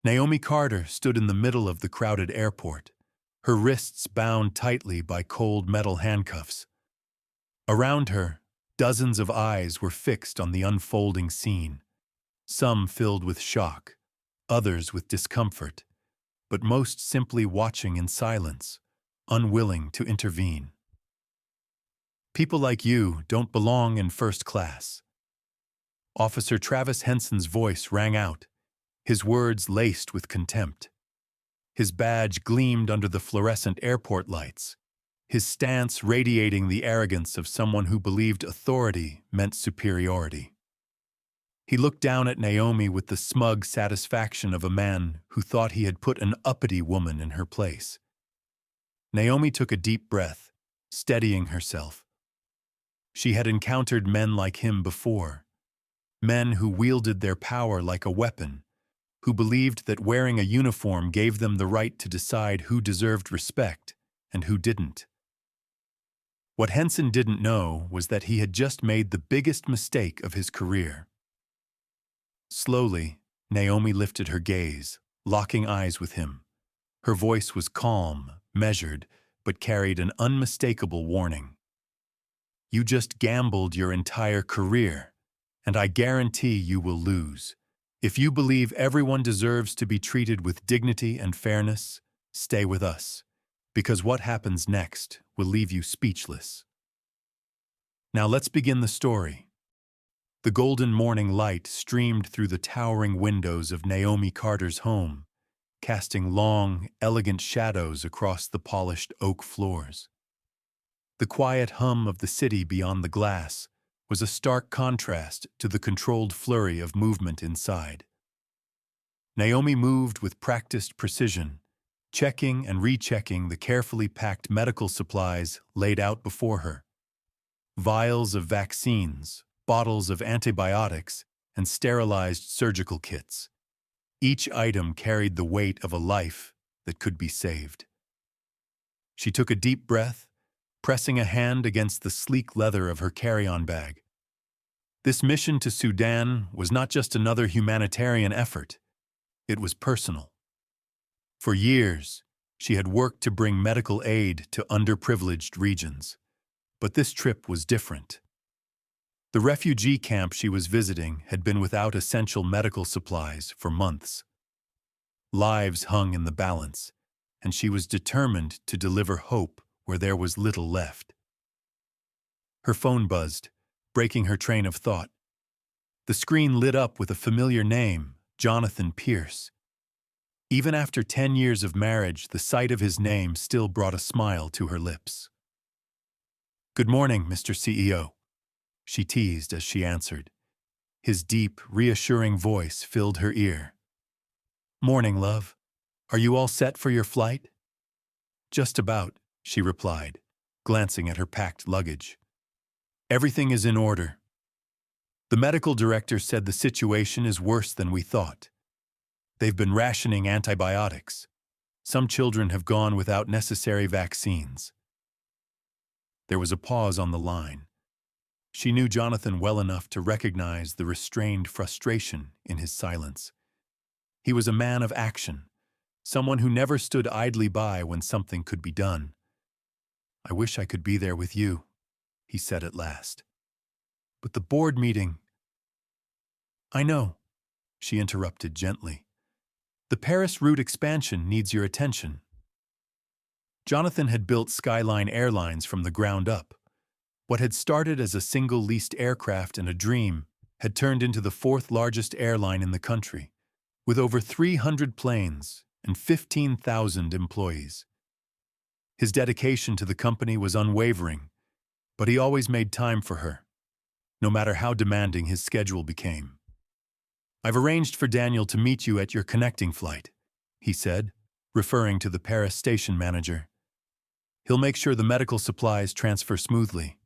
Naomi Carter stood in the middle of the crowded airport, her wrists bound tightly by cold metal handcuffs. Around her, dozens of eyes were fixed on the unfolding scene, some filled with shock, others with discomfort, but most simply watching in silence, unwilling to intervene. People like you don't belong in first class. Officer Travis Henson's voice rang out, his words laced with contempt. His badge gleamed under the fluorescent airport lights, his stance radiating the arrogance of someone who believed authority meant superiority. He looked down at Naomi with the smug satisfaction of a man who thought he had put an uppity woman in her place. Naomi took a deep breath, steadying herself. She had encountered men like him before, men who wielded their power like a weapon, who believed that wearing a uniform gave them the right to decide who deserved respect and who didn't. What Henson didn't know was that he had just made the biggest mistake of his career. Slowly, Naomi lifted her gaze, locking eyes with him. Her voice was calm, measured, but carried an unmistakable warning. You just gambled your entire career, and I guarantee you will lose. If you believe everyone deserves to be treated with dignity and fairness, stay with us, because what happens next will leave you speechless. Now let's begin the story. The golden morning light streamed through the towering windows of Naomi Carter's home, casting long, elegant shadows across the polished oak floors. The quiet hum of the city beyond the glass was a stark contrast to the controlled flurry of movement inside. Naomi moved with practiced precision, checking and rechecking the carefully packed medical supplies laid out before her. Vials of vaccines, bottles of antibiotics, and sterilized surgical kits. Each item carried the weight of a life that could be saved. She took a deep breath, pressing a hand against the sleek leather of her carry-on bag. This mission to Sudan was not just another humanitarian effort. It was personal. For years, she had worked to bring medical aid to underprivileged regions. But this trip was different. The refugee camp she was visiting had been without essential medical supplies for months. Lives hung in the balance, and she was determined to deliver hope where there was little left. Her phone buzzed, breaking her train of thought. The screen lit up with a familiar name, Jonathan Pierce. Even after 10 years of marriage, the sight of his name still brought a smile to her lips. "Good morning, Mr. CEO," she teased as she answered. His deep, reassuring voice filled her ear. "Morning, love. Are you all set for your flight?" "Just about," she replied, glancing at her packed luggage. "Everything is in order. The medical director said the situation is worse than we thought. They've been rationing antibiotics. Some children have gone without necessary vaccines." There was a pause on the line. She knew Jonathan well enough to recognize the restrained frustration in his silence. He was a man of action, someone who never stood idly by when something could be done. "I wish I could be there with you," he said at last. "But the board meeting—" "I know," she interrupted gently. "The Paris route expansion needs your attention." Jonathan had built Skyline Airlines from the ground up. What had started as a single leased aircraft and a dream had turned into the fourth largest airline in the country, with over 300 planes and 15,000 employees. His dedication to the company was unwavering, but he always made time for her, no matter how demanding his schedule became. "I've arranged for Daniel to meet you at your connecting flight," he said, referring to the Paris station manager. "He'll make sure the medical supplies transfer smoothly.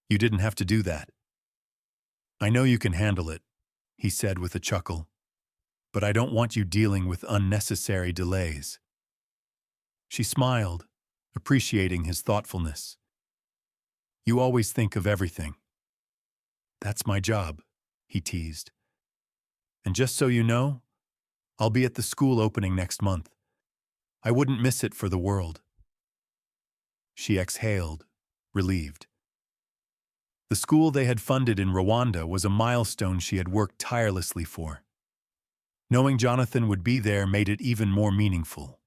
You didn't have to do that." "I know you can handle it," he said with a chuckle, "but I don't want you dealing with unnecessary delays." She smiled, appreciating his thoughtfulness. "You always think of everything." "That's my job," he teased. "And just so you know, I'll be at the school opening next month. I wouldn't miss it for the world." She exhaled, relieved. The school they had funded in Rwanda was a milestone she had worked tirelessly for. Knowing Jonathan would be there made it even more meaningful.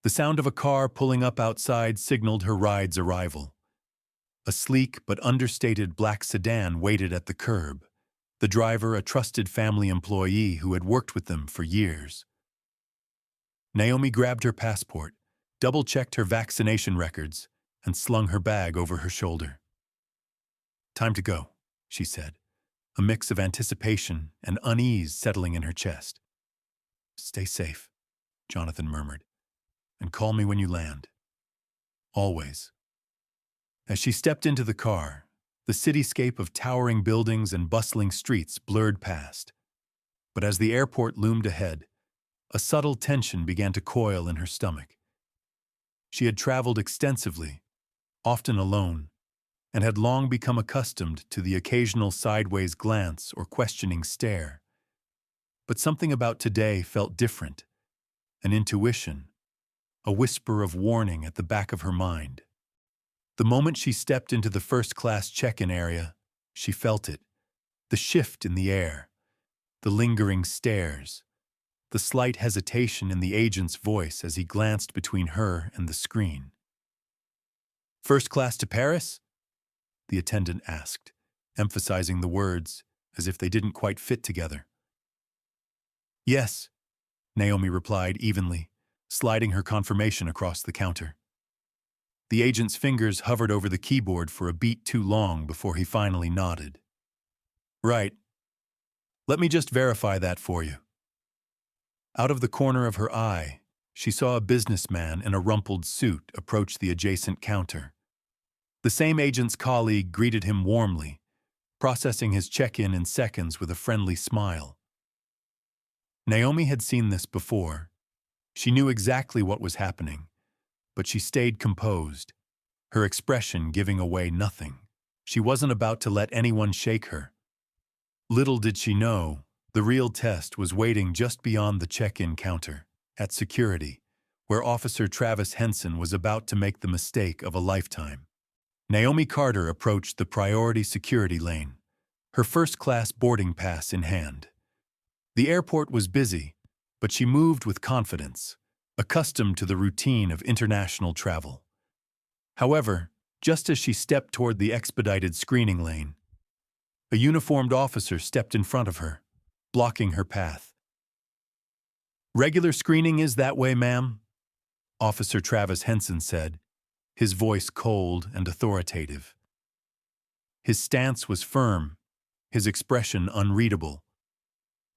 The sound of a car pulling up outside signaled her ride's arrival. A sleek but understated black sedan waited at the curb, the driver a trusted family employee who had worked with them for years. Naomi grabbed her passport, double-checked her vaccination records, and slung her bag over her shoulder. "Time to go," she said, a mix of anticipation and unease settling in her chest. "Stay safe," Jonathan murmured, "and call me when you land. Always." As she stepped into the car, the cityscape of towering buildings and bustling streets blurred past. But as the airport loomed ahead, a subtle tension began to coil in her stomach. She had traveled extensively, often alone, and had long become accustomed to the occasional sideways glance or questioning stare. But something about today felt different, an intuition, a whisper of warning at the back of her mind. The moment she stepped into the first-class check-in area, she felt it, the shift in the air, the lingering stares, the slight hesitation in the agent's voice as he glanced between her and the screen. "First class to Paris?" the attendant asked, emphasizing the words as if they didn't quite fit together. "Yes," Naomi replied evenly, sliding her confirmation across the counter. The agent's fingers hovered over the keyboard for a beat too long before he finally nodded. "Right. Let me just verify that for you." Out of the corner of her eye, she saw a businessman in a rumpled suit approach the adjacent counter. The same agent's colleague greeted him warmly, processing his check-in in seconds with a friendly smile. Naomi had seen this before. She knew exactly what was happening, but she stayed composed, her expression giving away nothing. She wasn't about to let anyone shake her. Little did she know, the real test was waiting just beyond the check-in counter, at security, where Officer Travis Henson was about to make the mistake of a lifetime. Naomi Carter approached the priority security lane, her first-class boarding pass in hand. The airport was busy, but she moved with confidence, accustomed to the routine of international travel. However, just as she stepped toward the expedited screening lane, a uniformed officer stepped in front of her, blocking her path. "Regular screening is that way, ma'am," Officer Travis Henson said, his voice cold and authoritative. His stance was firm, his expression unreadable.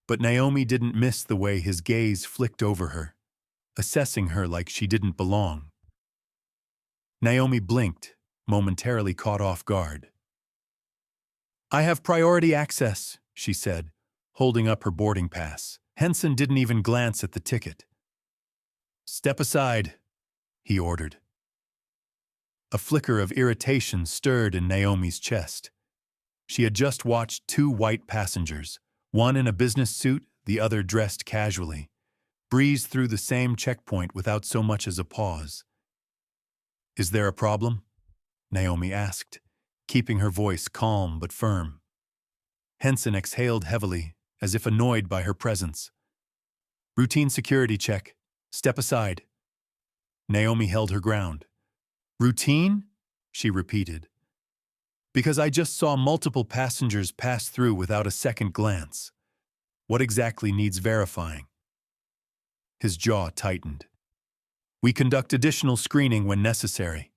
But Naomi didn't miss the way his gaze flicked over her, assessing her like she didn't belong. Naomi blinked, momentarily caught off guard. "I have priority access," she said, holding up her boarding pass. Henson didn't even glance at the ticket. "Step aside," he ordered. A flicker of irritation stirred in Naomi's chest. She had just watched two white passengers, one in a business suit, the other dressed casually, breeze through the same checkpoint without so much as a pause. "Is there a problem?" Naomi asked, keeping her voice calm but firm. Henson exhaled heavily, as if annoyed by her presence. "Routine security check. Step aside." Naomi held her ground. "Routine?" she repeated. "Because I just saw multiple passengers pass through without a second glance. What exactly needs verifying?" His jaw tightened. "We conduct additional screening when necessary."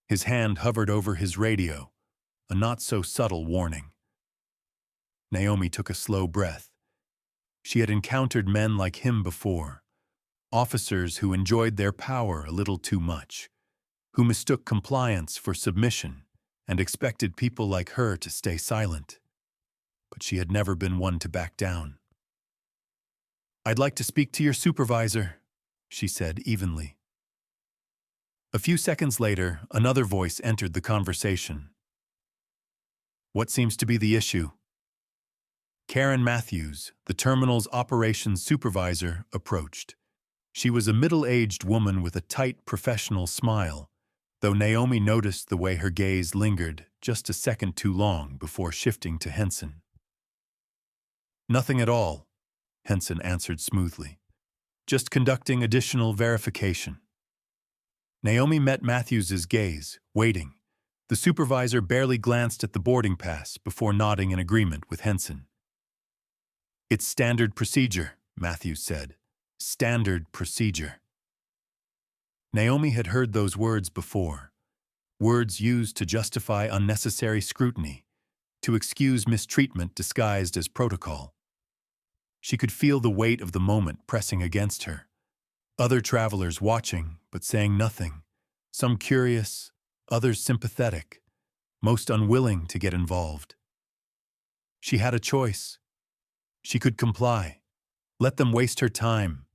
His hand hovered over his radio, a not-so-subtle warning. Naomi took a slow breath. She had encountered men like him before, officers who enjoyed their power a little too much, who mistook compliance for submission and expected people like her to stay silent. But she had never been one to back down. "I'd like to speak to your supervisor," she said evenly. A few seconds later, another voice entered the conversation. "What seems to be the issue?" Karen Matthews, the terminal's operations supervisor, approached. She was a middle-aged woman with a tight professional smile, though Naomi noticed the way her gaze lingered just a second too long before shifting to Henson. "Nothing at all," Henson answered smoothly. "Just conducting additional verification." Naomi met Matthews's gaze, waiting. The supervisor barely glanced at the boarding pass before nodding in agreement with Henson. "It's standard procedure," Matthews said. "Standard procedure." Naomi had heard those words before. Words used to justify unnecessary scrutiny, to excuse mistreatment disguised as protocol. She could feel the weight of the moment pressing against her. Other travelers watching, but saying nothing. Some curious, others sympathetic, most unwilling to get involved. She had a choice. She could comply, let them waste her time,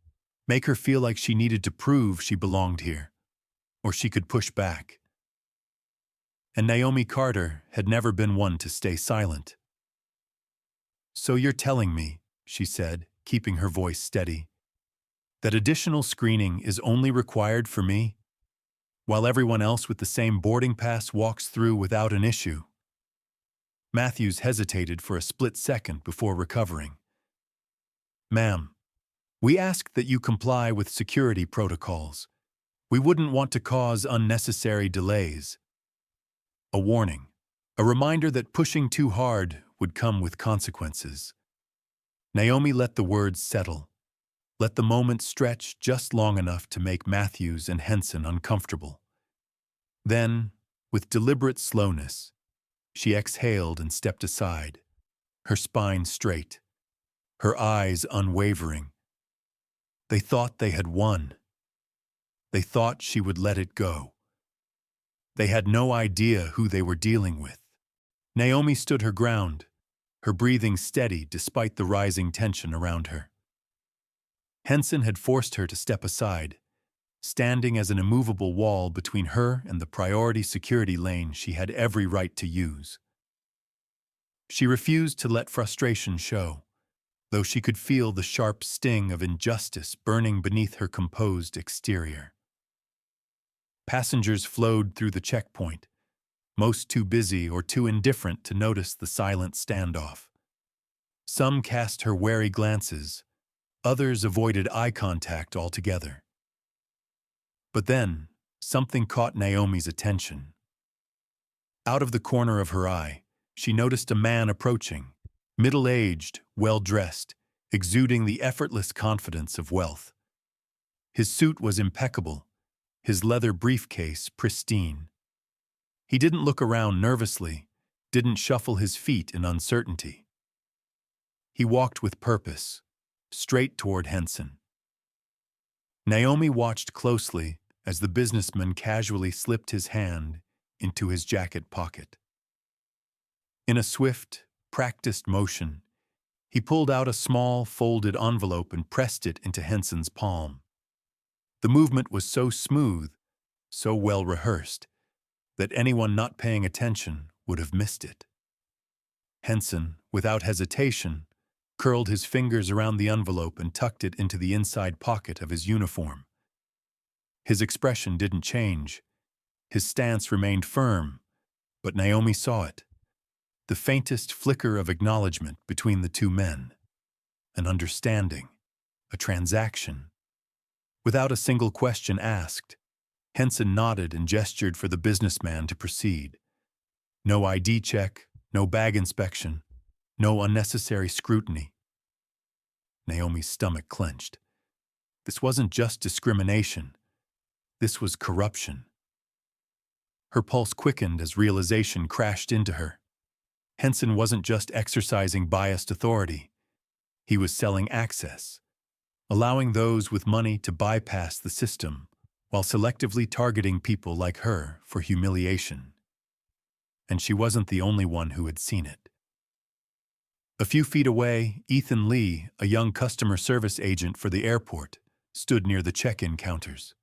make her feel like she needed to prove she belonged here, or she could push back. And Naomi Carter had never been one to stay silent. "So you're telling me," she said, keeping her voice steady, "that additional screening is only required for me, while everyone else with the same boarding pass walks through without an issue?" Matthews hesitated for a split second before recovering. "Ma'am, we ask that you comply with security protocols. We wouldn't want to cause unnecessary delays." A warning, a reminder that pushing too hard would come with consequences. Naomi let the words settle, let the moment stretch just long enough to make Matthews and Henson uncomfortable. Then, with deliberate slowness, she exhaled and stepped aside, her spine straight, her eyes unwavering. They thought they had won. They thought she would let it go. They had no idea who they were dealing with. Naomi stood her ground, her breathing steady despite the rising tension around her. Henson had forced her to step aside, standing as an immovable wall between her and the priority security lane she had every right to use. She refused to let frustration show, though she could feel the sharp sting of injustice burning beneath her composed exterior. Passengers flowed through the checkpoint, most too busy or too indifferent to notice the silent standoff. Some cast her wary glances, others avoided eye contact altogether. But then, something caught Naomi's attention. Out of the corner of her eye, she noticed a man approaching, middle-aged, well-dressed, exuding the effortless confidence of wealth. His suit was impeccable, his leather briefcase pristine. He didn't look around nervously, didn't shuffle his feet in uncertainty. He walked with purpose, straight toward Henson. Naomi watched closely as the businessman casually slipped his hand into his jacket pocket. In a swift, practiced motion, he pulled out a small, folded envelope and pressed it into Henson's palm. The movement was so smooth, so well rehearsed, that anyone not paying attention would have missed it. Henson, without hesitation, curled his fingers around the envelope and tucked it into the inside pocket of his uniform. His expression didn't change. His stance remained firm, but Naomi saw it. The faintest flicker of acknowledgement between the two men. An understanding, a transaction. Without a single question asked, Henson nodded and gestured for the businessman to proceed. No ID check, no bag inspection, no unnecessary scrutiny. Naomi's stomach clenched. This wasn't just discrimination. This was corruption. Her pulse quickened as realization crashed into her. Henson wasn't just exercising biased authority. He was selling access, allowing those with money to bypass the system while selectively targeting people like her for humiliation. And she wasn't the only one who had seen it. A few feet away, Ethan Lee, a young customer service agent for the airport, stood near the check-in counters.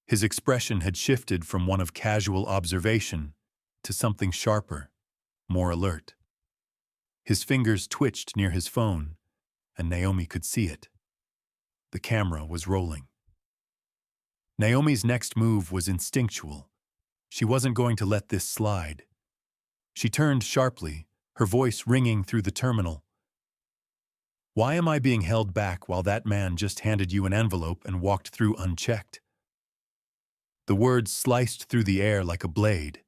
His expression had shifted from one of casual observation to something sharper, more alert. His fingers twitched near his phone, and Naomi could see it. The camera was rolling. Naomi's next move was instinctual. She wasn't going to let this slide. She turned sharply, her voice ringing through the terminal. "Why am I being held back while that man just handed you an envelope and walked through unchecked?" The words sliced through the air like a blade.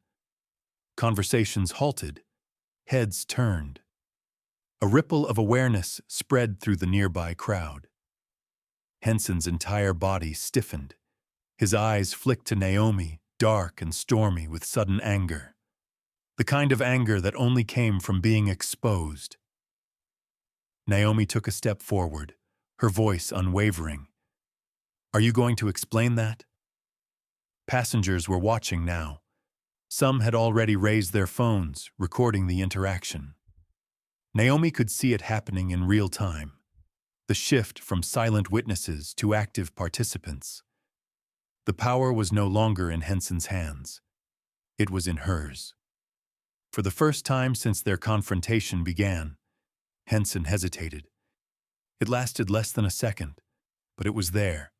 Conversations halted. Heads turned. A ripple of awareness spread through the nearby crowd. Henson's entire body stiffened. His eyes flicked to Naomi, dark and stormy with sudden anger. The kind of anger that only came from being exposed. Naomi took a step forward, her voice unwavering. "Are you going to explain that?" Passengers were watching now. Some had already raised their phones, recording the interaction. Naomi could see it happening in real time. The shift from silent witnesses to active participants. The power was no longer in Henson's hands. It was in hers. For the first time since their confrontation began, Henson hesitated. It lasted less than a second, but it was there.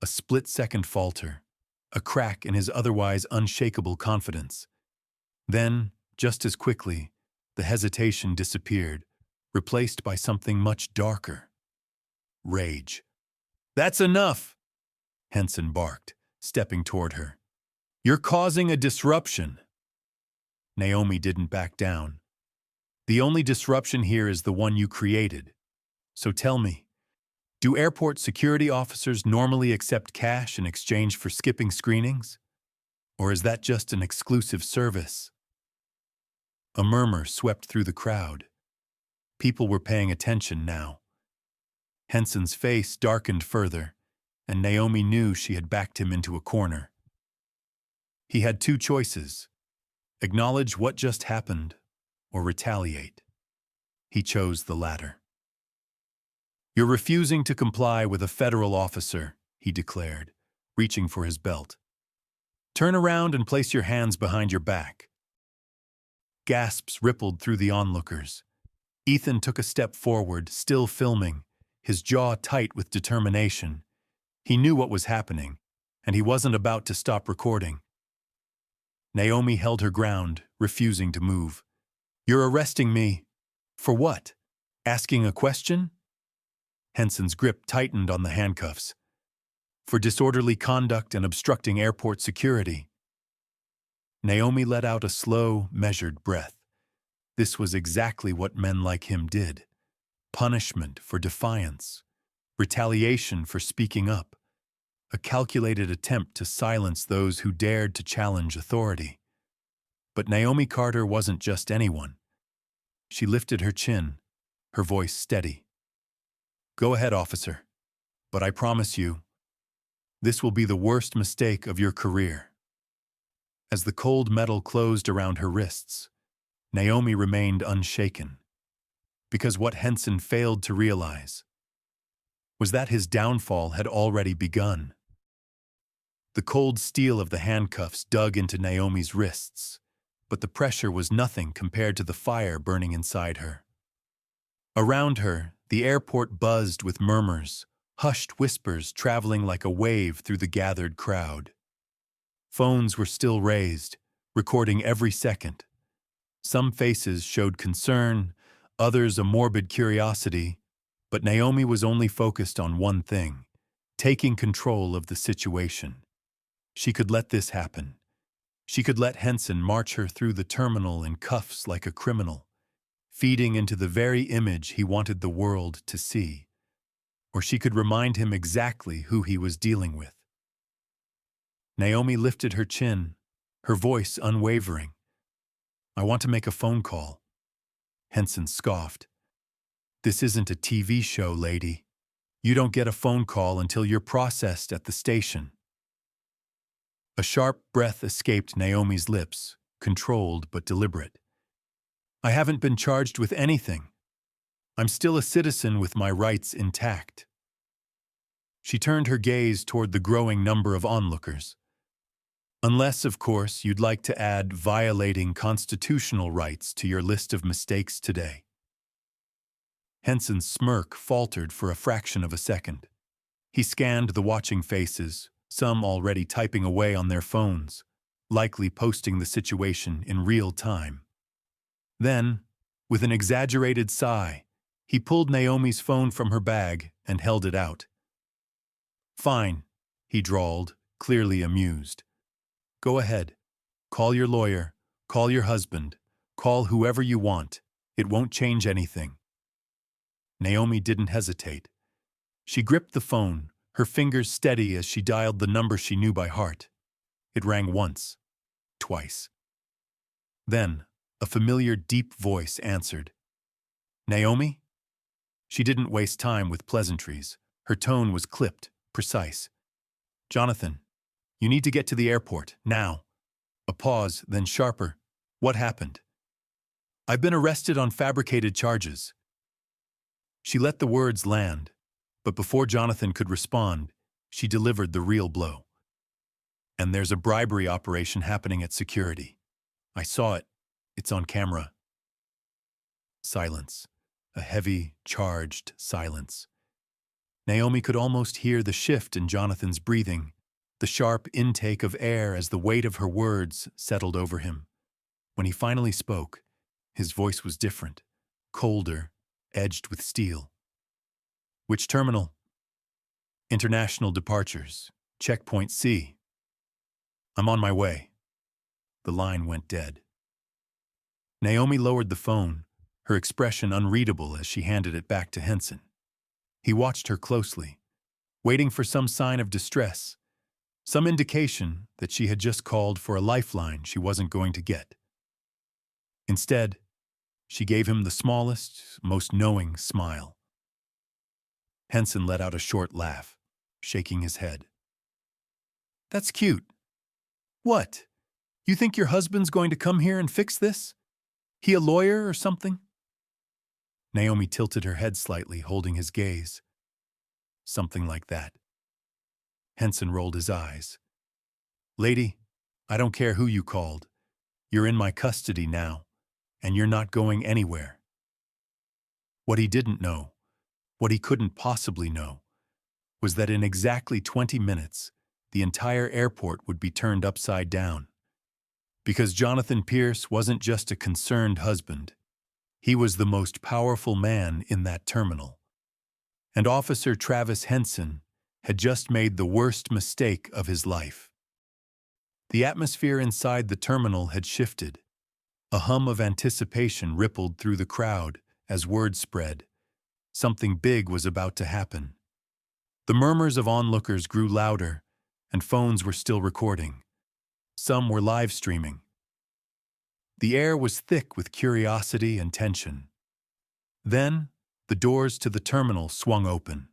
A split-second falter, a crack in his otherwise unshakable confidence. Then, just as quickly, the hesitation disappeared, replaced by something much darker. Rage. "That's enough!" Henson barked, stepping toward her. "You're causing a disruption." Naomi didn't back down. "The only disruption here is the one you created. So tell me, do airport security officers normally accept cash in exchange for skipping screenings? Or is that just an exclusive service?" A murmur swept through the crowd. People were paying attention now. Henson's face darkened further, and Naomi knew she had backed him into a corner. He had two choices: acknowledge what just happened, or retaliate. He chose the latter. "You're refusing to comply with a federal officer," he declared, reaching for his belt. "Turn around and place your hands behind your back." Gasps rippled through the onlookers. Ethan took a step forward, still filming, his jaw tight with determination. He knew what was happening, and he wasn't about to stop recording. Naomi held her ground, refusing to move. "You're arresting me. For what? Asking a question?" Henson's grip tightened on the handcuffs. "For disorderly conduct and obstructing airport security." Naomi let out a slow, measured breath. This was exactly what men like him did. Punishment for defiance. Retaliation for speaking up. A calculated attempt to silence those who dared to challenge authority. But Naomi Carter wasn't just anyone. She lifted her chin, her voice steady. "Go ahead, officer. But I promise you, this will be the worst mistake of your career." As the cold metal closed around her wrists, Naomi remained unshaken. Because what Henson failed to realize was that his downfall had already begun. The cold steel of the handcuffs dug into Naomi's wrists, but the pressure was nothing compared to the fire burning inside her. Around her, the airport buzzed with murmurs, hushed whispers traveling like a wave through the gathered crowd. Phones were still raised, recording every second. Some faces showed concern, others a morbid curiosity, but Naomi was only focused on one thing: taking control of the situation. She could let this happen. She could let Henson march her through the terminal in cuffs like a criminal, feeding into the very image he wanted the world to see. Or she could remind him exactly who he was dealing with. Naomi lifted her chin, her voice unwavering. "I want to make a phone call." Henson scoffed. "This isn't a TV show, lady. You don't get a phone call until you're processed at the station." A sharp breath escaped Naomi's lips, controlled but deliberate. "I haven't been charged with anything. I'm still a citizen with my rights intact." She turned her gaze toward the growing number of onlookers. "Unless, of course, you'd like to add violating constitutional rights to your list of mistakes today." Henson's smirk faltered for a fraction of a second. He scanned the watching faces, some already typing away on their phones, likely posting the situation in real time. Then, with an exaggerated sigh, he pulled Naomi's phone from her bag and held it out. "Fine," he drawled, clearly amused. "Go ahead. Call your lawyer, call your husband, call whoever you want. It won't change anything." Naomi didn't hesitate. She gripped the phone, her fingers steady as she dialed the number she knew by heart. It rang once, twice. Then, a familiar deep voice answered. "Naomi?" She didn't waste time with pleasantries. Her tone was clipped, precise. "Jonathan, you need to get to the airport, now." A pause, then sharper. "What happened?" "I've been arrested on fabricated charges." She let the words land, but before Jonathan could respond, she delivered the real blow. "And there's a bribery operation happening at security. I saw it. It's on camera." Silence. A heavy, charged silence. Naomi could almost hear the shift in Jonathan's breathing, the sharp intake of air as the weight of her words settled over him. When he finally spoke, his voice was different, colder, edged with steel. "Which terminal?" "International departures. Checkpoint C." "I'm on my way." The line went dead. Naomi lowered the phone, her expression unreadable as she handed it back to Henson. He watched her closely, waiting for some sign of distress, some indication that she had just called for a lifeline she wasn't going to get. Instead, she gave him the smallest, most knowing smile. Henson let out a short laugh, shaking his head. "That's cute. What? You think your husband's going to come here and fix this? He a lawyer or something?" Naomi tilted her head slightly, holding his gaze. "Something like that." Henson rolled his eyes. "Lady, I don't care who you called. You're in my custody now, and you're not going anywhere." What he didn't know, what he couldn't possibly know, was that in exactly 20 minutes, the entire airport would be turned upside down. Because Jonathan Pierce wasn't just a concerned husband. He was the most powerful man in that terminal. And Officer Travis Henson had just made the worst mistake of his life. The atmosphere inside the terminal had shifted. A hum of anticipation rippled through the crowd as word spread. Something big was about to happen. The murmurs of onlookers grew louder, and phones were still recording. Some were live streaming. The air was thick with curiosity and tension. Then, the doors to the terminal swung open.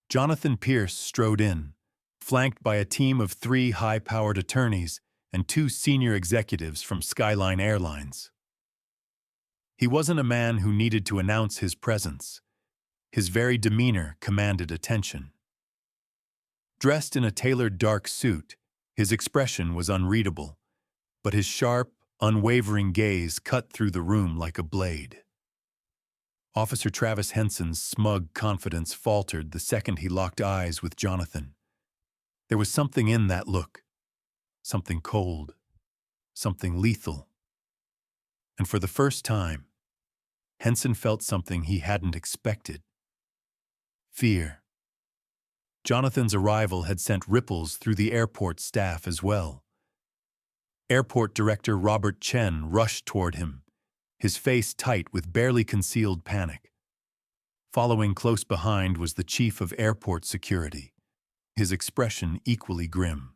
Jonathan Pierce strode in, flanked by a team of 3 high-powered attorneys and 2 senior executives from Skyline Airlines. He wasn't a man who needed to announce his presence. His very demeanor commanded attention. Dressed in a tailored dark suit, his expression was unreadable, but his sharp, unwavering gaze cut through the room like a blade. Officer Travis Henson's smug confidence faltered the second he locked eyes with Jonathan. There was something in that look, something cold, something lethal. And for the first time, Henson felt something he hadn't expected. Fear. Jonathan's arrival had sent ripples through the airport staff as well. Airport Director Robert Chen rushed toward him, his face tight with barely concealed panic. Following close behind was the Chief of Airport Security, his expression equally grim.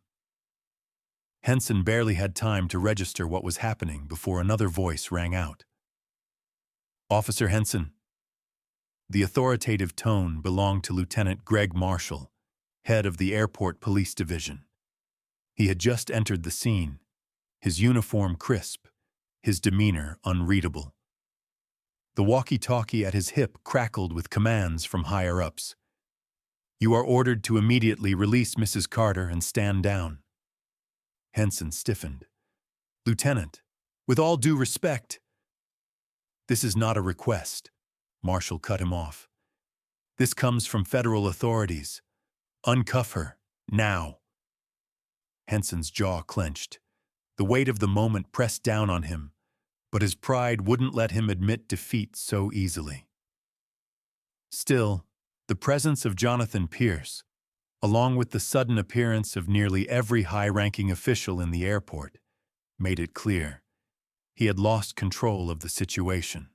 Henson barely had time to register what was happening before another voice rang out. "Officer Henson." The authoritative tone belonged to Lieutenant Greg Marshall, head of the Airport Police Division. He had just entered the scene, his uniform crisp, his demeanor unreadable. The walkie-talkie at his hip crackled with commands from higher-ups. "You are ordered to immediately release Mrs. Carter and stand down." Henson stiffened. "Lieutenant, with all due respect." "This is not a request. Marshall cut him off. "This comes from federal authorities. Uncuff her, now." Henson's jaw clenched. The weight of the moment pressed down on him, but his pride wouldn't let him admit defeat so easily. Still, the presence of Jonathan Pierce, along with the sudden appearance of nearly every high-ranking official in the airport, made it clear he had lost control of the situation.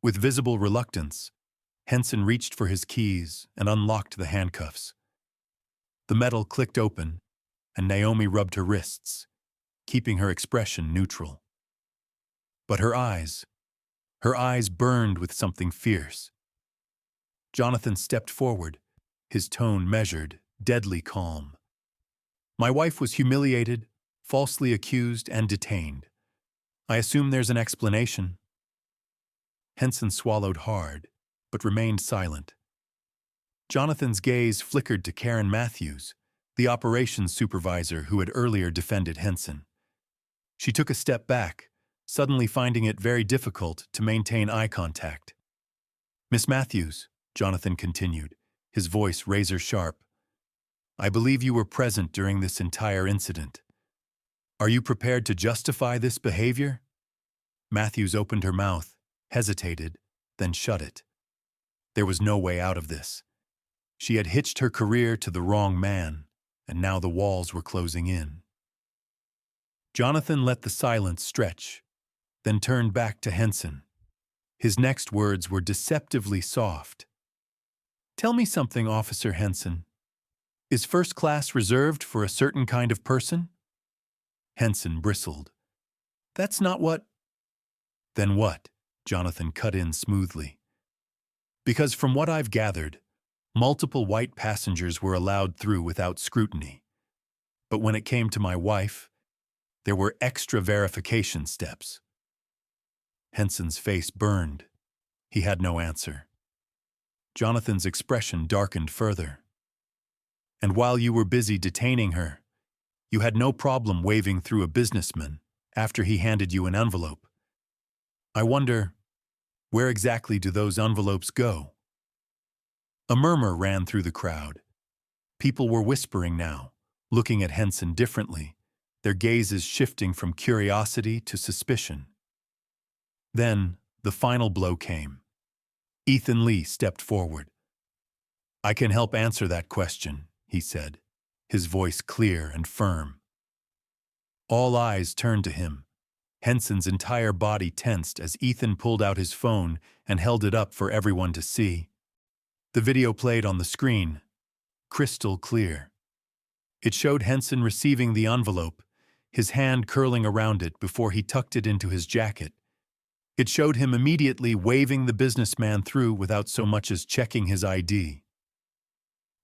With visible reluctance, Henson reached for his keys and unlocked the handcuffs. The metal clicked open, and Naomi rubbed her wrists, keeping her expression neutral. But her eyes burned with something fierce. Jonathan stepped forward, his tone measured, deadly calm. "My wife was humiliated, falsely accused, and detained. I assume there's an explanation." Henson swallowed hard, but remained silent. Jonathan's gaze flickered to Karen Matthews, the operations supervisor who had earlier defended Henson. She took a step back, suddenly finding it very difficult to maintain eye contact. "Miss Matthews," Jonathan continued, his voice razor-sharp, "I believe you were present during this entire incident. Are you prepared to justify this behavior?" Matthews opened her mouth, hesitated, then shut it. There was no way out of this. She had hitched her career to the wrong man, and now the walls were closing in. Jonathan let the silence stretch, then turned back to Henson. His next words were deceptively soft. "Tell me something, Officer Henson. Is first class reserved for a certain kind of person?" Henson bristled. "That's not what—" "Then what?" Jonathan cut in smoothly. "Because from what I've gathered, multiple white passengers were allowed through without scrutiny. But when it came to my wife, there were extra verification steps." Henson's face burned. He had no answer. Jonathan's expression darkened further. "And while you were busy detaining her, you had no problem waving through a businessman after he handed you an envelope. I wonder, where exactly do those envelopes go?" A murmur ran through the crowd. People were whispering now, looking at Henson differently, their gazes shifting from curiosity to suspicion. Then, the final blow came. Ethan Lee stepped forward. "I can help answer that question," he said, his voice clear and firm. All eyes turned to him. Henson's entire body tensed as Ethan pulled out his phone and held it up for everyone to see. The video played on the screen, crystal clear. It showed Henson receiving the envelope, his hand curling around it before he tucked it into his jacket. It showed him immediately waving the businessman through without so much as checking his ID.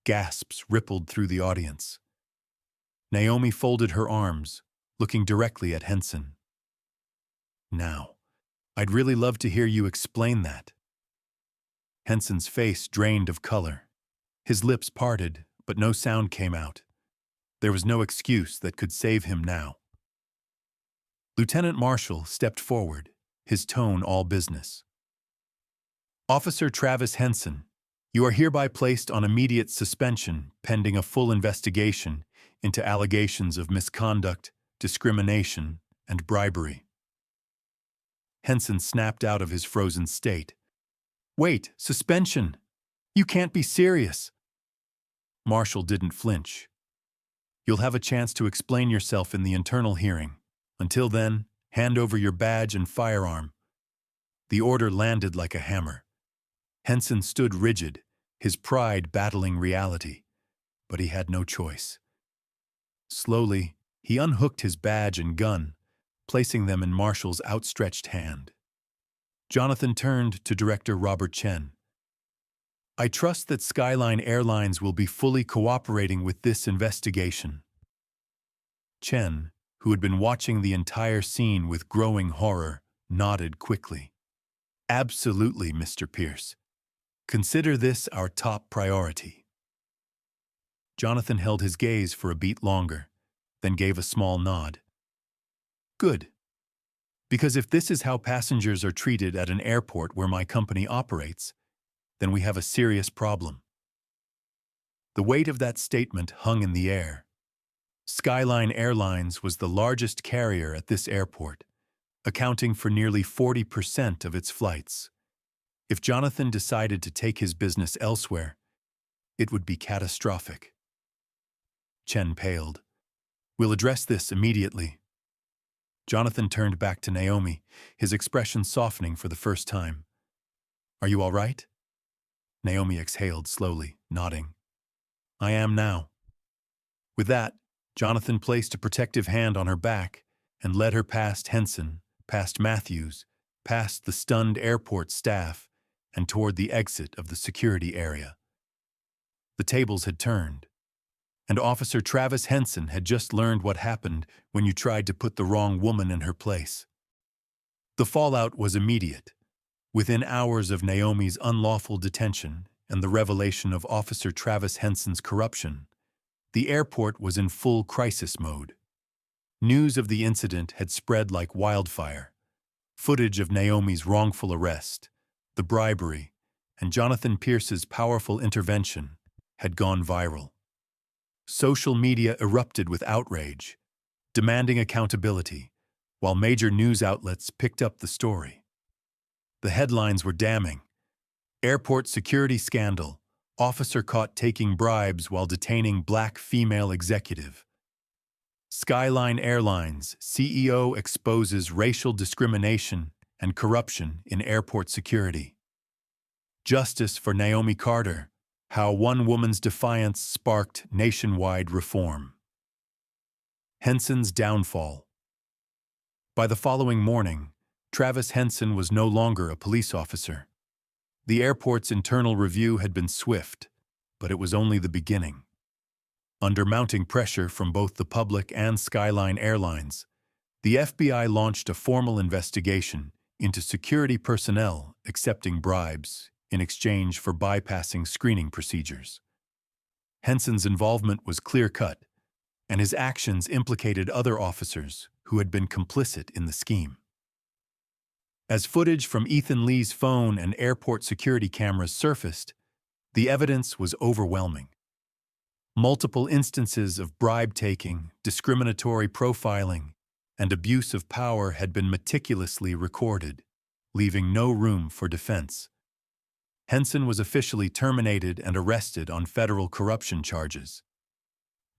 Gasps rippled through the audience. Naomi folded her arms, looking directly at Henson. "Now, I'd really love to hear you explain that." Henson's face drained of color. His lips parted, but no sound came out. There was no excuse that could save him now. Lieutenant Marshall stepped forward, his tone all business. "Officer Travis Henson, you are hereby placed on immediate suspension pending a full investigation into allegations of misconduct, discrimination, and bribery." Henson snapped out of his frozen state. "Wait, suspension! You can't be serious!" Marshall didn't flinch. "You'll have a chance to explain yourself in the internal hearing. Until then, hand over your badge and firearm." The order landed like a hammer. Henson stood rigid, his pride battling reality, but he had no choice. Slowly, he unhooked his badge and gun, placing them in Marshall's outstretched hand. Jonathan turned to Director Robert Chen. "I trust that Skyline Airlines will be fully cooperating with this investigation." Chen, who had been watching the entire scene with growing horror, nodded quickly. "Absolutely, Mr. Pierce. Consider this our top priority." Jonathan held his gaze for a beat longer, then gave a small nod. "Good. Because if this is how passengers are treated at an airport where my company operates, then we have a serious problem. The weight of that statement hung in the air. Skyline Airlines was the largest carrier at this airport, accounting for nearly 40% of its flights. If Jonathan decided to take his business elsewhere, it would be catastrophic. Chen paled. "We'll address this immediately." Jonathan turned back to Naomi, his expression softening for the first time. "Are you all right?" Naomi exhaled slowly, nodding. "I am now." With that, Jonathan placed a protective hand on her back and led her past Henson, past Matthews, past the stunned airport staff, and toward the exit of the security area. The tables had turned, and Officer Travis Henson had just learned what happened when you tried to put the wrong woman in her place. The fallout was immediate. Within hours of Naomi's unlawful detention and the revelation of Officer Travis Henson's corruption, the airport was in full crisis mode. News of the incident had spread like wildfire. Footage of Naomi's wrongful arrest, the bribery, and Jonathan Pierce's powerful intervention had gone viral. Social media erupted with outrage, demanding accountability, while major news outlets picked up the story. The headlines were damning. Airport security scandal. Officer caught taking bribes while detaining black female executive. Skyline Airlines CEO exposes racial discrimination and corruption in airport security. Justice for Naomi Carter. How one woman's defiance sparked nationwide reform. Henson's downfall. By the following morning, Travis Henson was no longer a police officer. The airport's internal review had been swift, but it was only the beginning. Under mounting pressure from both the public and Skyline Airlines, the FBI launched a formal investigation into security personnel accepting bribes in exchange for bypassing screening procedures. Henson's involvement was clear-cut, and his actions implicated other officers who had been complicit in the scheme. As footage from Ethan Lee's phone and airport security cameras surfaced, the evidence was overwhelming. Multiple instances of bribe-taking, discriminatory profiling, and abuse of power had been meticulously recorded, leaving no room for defense. Henson was officially terminated and arrested on federal corruption charges.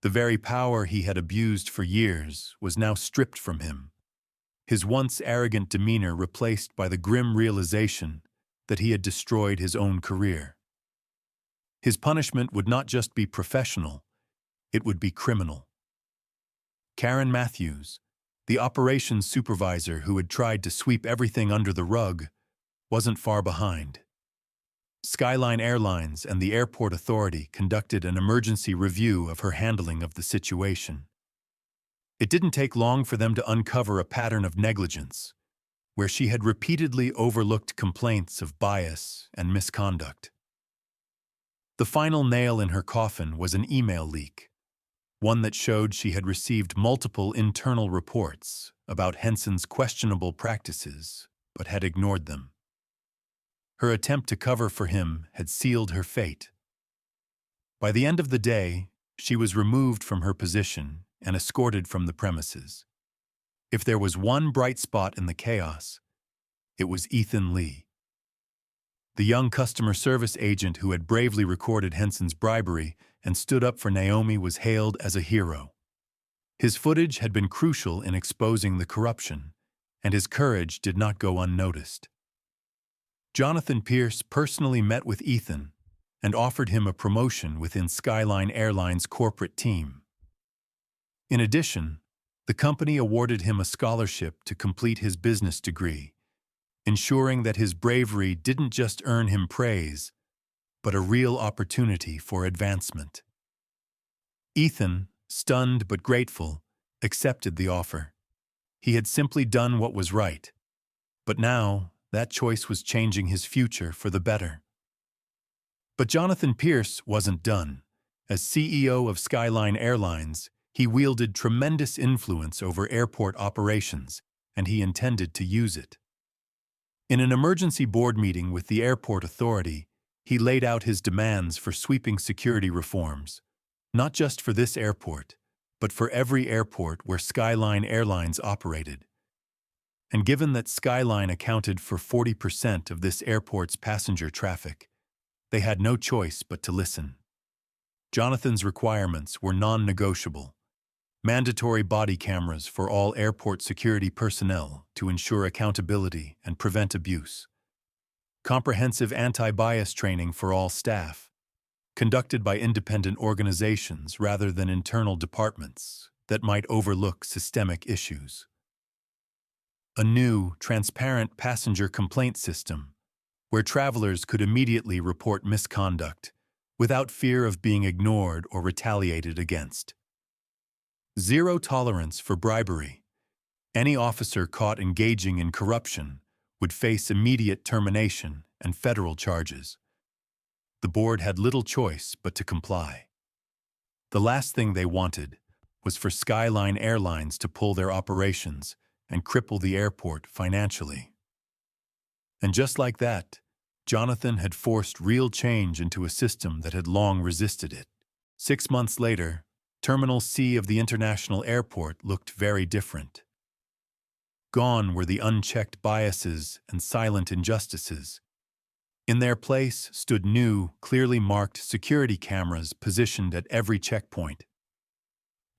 The very power he had abused for years was now stripped from him, his once arrogant demeanor replaced by the grim realization that he had destroyed his own career. His punishment would not just be professional, it would be criminal. Karen Matthews, the operations supervisor who had tried to sweep everything under the rug, wasn't far behind. Skyline Airlines and the airport authority conducted an emergency review of her handling of the situation. It didn't take long for them to uncover a pattern of negligence, where she had repeatedly overlooked complaints of bias and misconduct. The final nail in her coffin was an email leak, one that showed she had received multiple internal reports about Henson's questionable practices, but had ignored them. Her attempt to cover for him had sealed her fate. By the end of the day, she was removed from her position and escorted from the premises. If there was one bright spot in the chaos, it was Ethan Lee. The young customer service agent who had bravely recorded Henson's bribery and stood up for Naomi was hailed as a hero. His footage had been crucial in exposing the corruption, and his courage did not go unnoticed. Jonathan Pierce personally met with Ethan and offered him a promotion within Skyline Airlines' corporate team. In addition, the company awarded him a scholarship to complete his business degree, ensuring that his bravery didn't just earn him praise, but a real opportunity for advancement. Ethan, stunned but grateful, accepted the offer. He had simply done what was right, but now that choice was changing his future for the better. But Jonathan Pierce wasn't done. As CEO of Skyline Airlines, he wielded tremendous influence over airport operations and he intended to use it. In an emergency board meeting with the airport authority, he laid out his demands for sweeping security reforms, not just for this airport, but for every airport where Skyline Airlines operated. And given that Skyline accounted for 40% of this airport's passenger traffic, they had no choice but to listen. Jonathan's requirements were non-negotiable. Mandatory body cameras for all airport security personnel to ensure accountability and prevent abuse. Comprehensive anti-bias training for all staff, conducted by independent organizations rather than internal departments that might overlook systemic issues. A new, transparent passenger complaint system where travelers could immediately report misconduct without fear of being ignored or retaliated against. Zero tolerance for bribery. Any officer caught engaging in corruption would face immediate termination and federal charges. The board had little choice but to comply. The last thing they wanted was for Skyline Airlines to pull their operations and cripple the airport financially. And just like that, Jonathan had forced real change into a system that had long resisted it. 6 months later, Terminal C of the international airport looked very different. Gone were the unchecked biases and silent injustices. In their place stood new, clearly marked security cameras positioned at every checkpoint.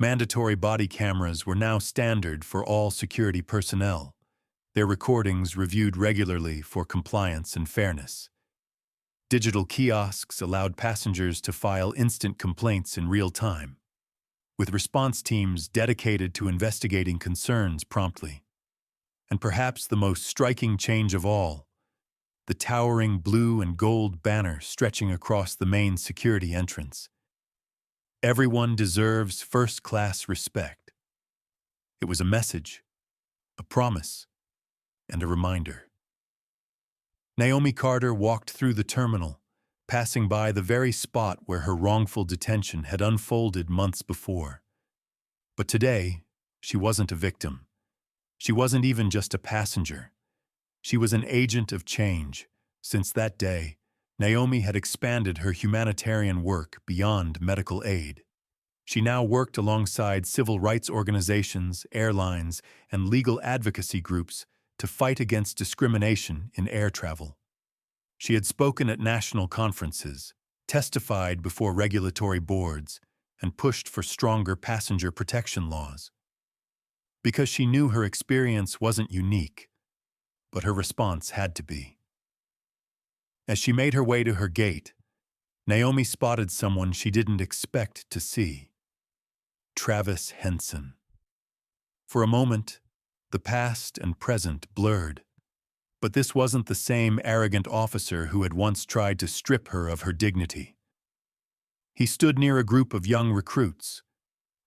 Mandatory body cameras were now standard for all security personnel, their recordings reviewed regularly for compliance and fairness. Digital kiosks allowed passengers to file instant complaints in real time, with response teams dedicated to investigating concerns promptly. And perhaps the most striking change of all, the towering blue and gold banner stretching across the main security entrance. Everyone deserves first-class respect. It was a message, a promise, and a reminder. Naomi Carter walked through the terminal, passing by the very spot where her wrongful detention had unfolded months before. But today, she wasn't a victim. She wasn't even just a passenger. She was an agent of change. Since that day, Naomi had expanded her humanitarian work beyond medical aid. She now worked alongside civil rights organizations, airlines, and legal advocacy groups to fight against discrimination in air travel. She had spoken at national conferences, testified before regulatory boards, and pushed for stronger passenger protection laws. Because she knew her experience wasn't unique, but her response had to be. As she made her way to her gate, Naomi spotted someone she didn't expect to see. Travis Henson. For a moment, the past and present blurred. But this wasn't the same arrogant officer who had once tried to strip her of her dignity. He stood near a group of young recruits,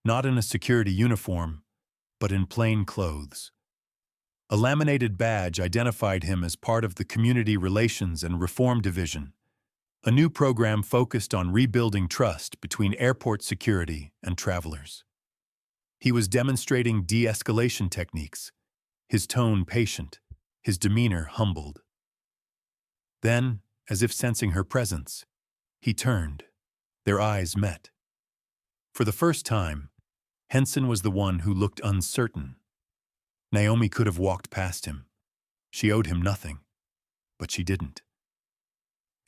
not in a security uniform, but in plain clothes. A laminated badge identified him as part of the Community Relations and Reform Division, a new program focused on rebuilding trust between airport security and travelers. He was demonstrating de-escalation techniques, his tone patient, his demeanor humbled. Then, as if sensing her presence, he turned. Their eyes met. For the first time, Henson was the one who looked uncertain. Naomi could have walked past him. She owed him nothing, but she didn't.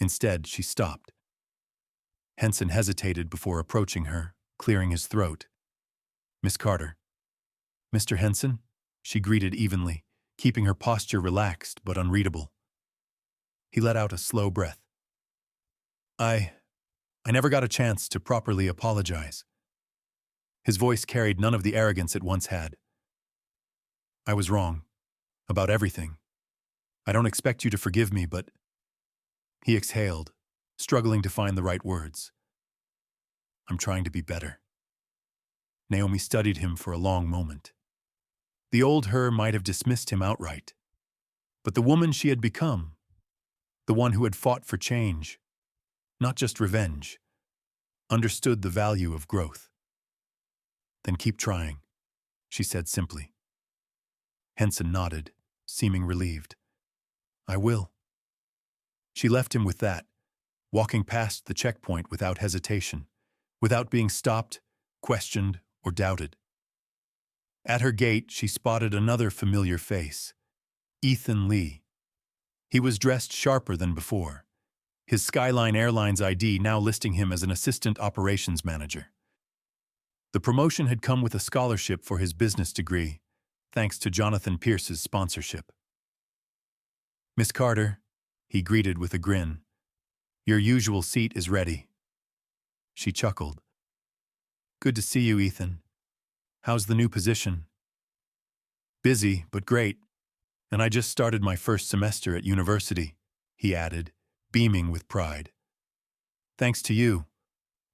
Instead, she stopped. Henson hesitated before approaching her, clearing his throat. "Miss Carter." "Mr. Henson?" she greeted evenly, keeping her posture relaxed but unreadable. He let out a slow breath. I never got a chance to properly apologize." His voice carried none of the arrogance it once had. "I was wrong. About everything. I don't expect you to forgive me, but—" He exhaled, struggling to find the right words. "I'm trying to be better." Naomi studied him for a long moment. The old her might have dismissed him outright. But the woman she had become, the one who had fought for change, not just revenge, understood the value of growth. "Then keep trying," she said simply. Henson nodded, seeming relieved. I will. She left him with that, walking past the checkpoint without hesitation, without being stopped, questioned, or doubted. At her gate, she spotted another familiar face, Ethan Lee. He was dressed sharper than before, his Skyline Airlines ID now listing him as an assistant operations manager. The promotion had come with a scholarship for his business degree, thanks to Jonathan Pierce's sponsorship. Miss Carter, he greeted with a grin. Your usual seat is ready. She chuckled. Good to see you, Ethan. How's the new position? Busy, but great. And I just started my first semester at university, he added, beaming with pride. Thanks to you,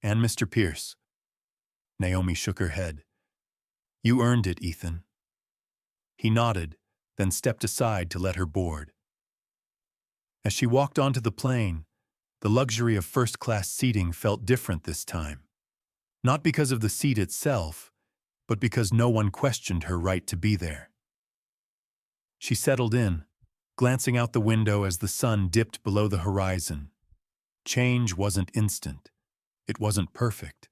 and Mr. Pierce. Naomi shook her head. You earned it, Ethan. He nodded, then stepped aside to let her board. As she walked onto the plane, the luxury of first-class seating felt different this time. Not because of the seat itself, but because no one questioned her right to be there. She settled in, glancing out the window as the sun dipped below the horizon. Change wasn't instant. It wasn't perfect.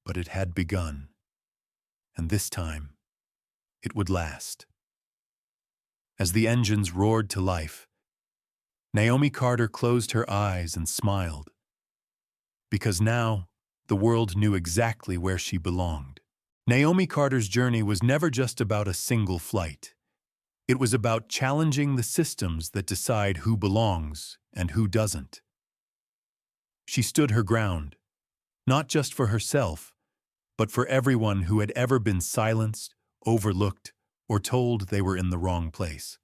But it had begun. And this time, it would last. As the engines roared to life, Naomi Carter closed her eyes and smiled. Because now, the world knew exactly where she belonged. Naomi Carter's journey was never just about a single flight. It was about challenging the systems that decide who belongs and who doesn't. She stood her ground, not just for herself, but for everyone who had ever been silenced, overlooked, or told they were in the wrong place.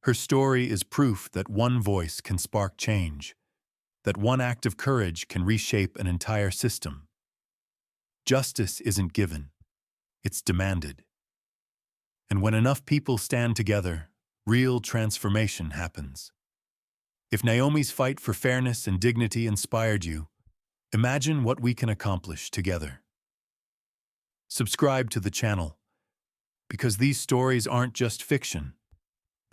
Her story is proof that one voice can spark change, that one act of courage can reshape an entire system. Justice isn't given, it's demanded. And when enough people stand together, real transformation happens. If Naomi's fight for fairness and dignity inspired you, imagine what we can accomplish together. Subscribe to the channel, because these stories aren't just fiction.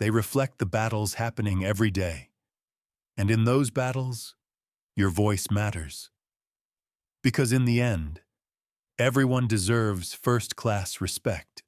They reflect the battles happening every day. And in those battles, your voice matters. Because in the end, everyone deserves first-class respect.